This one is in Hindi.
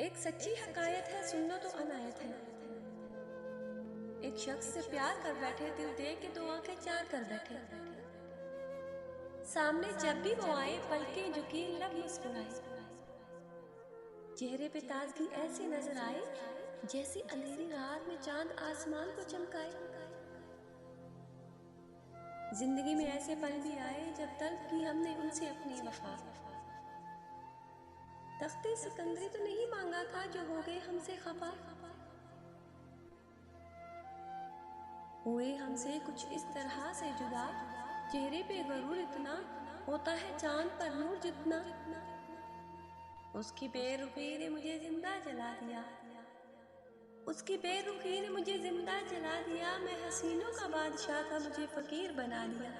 एक सच्ची हकायत है, सुन लो तो अनायत है। एक शख्स से प्यार कर बैठे, दिल दे के दो आंखें चार कर बैठे। सामने जब भी वो आए, पलकें झुकी, लब मुस्कुराए। चेहरे पे ताजगी ऐसी नजर आए, जैसी अंधेरी रात में चांद आसमान को चमकाए। जिंदगी में ऐसे पल भी आए, जब तलब की हमने उनसे अपनी वफा। तख्ते सिकंदरी तो नहीं मांगा था, जो हो गए हमसे खफा। हुए हमसे कुछ इस तरह से जुदा, चेहरे पे गरूर इतना, होता है चांद पर नूर जितना। उसकी बेरुखी ने मुझे जिंदा जला दिया, उसकी बेरुखी ने मुझे जिंदा जला दिया। मैं हसीनों का बादशाह था, मुझे फकीर बना दिया।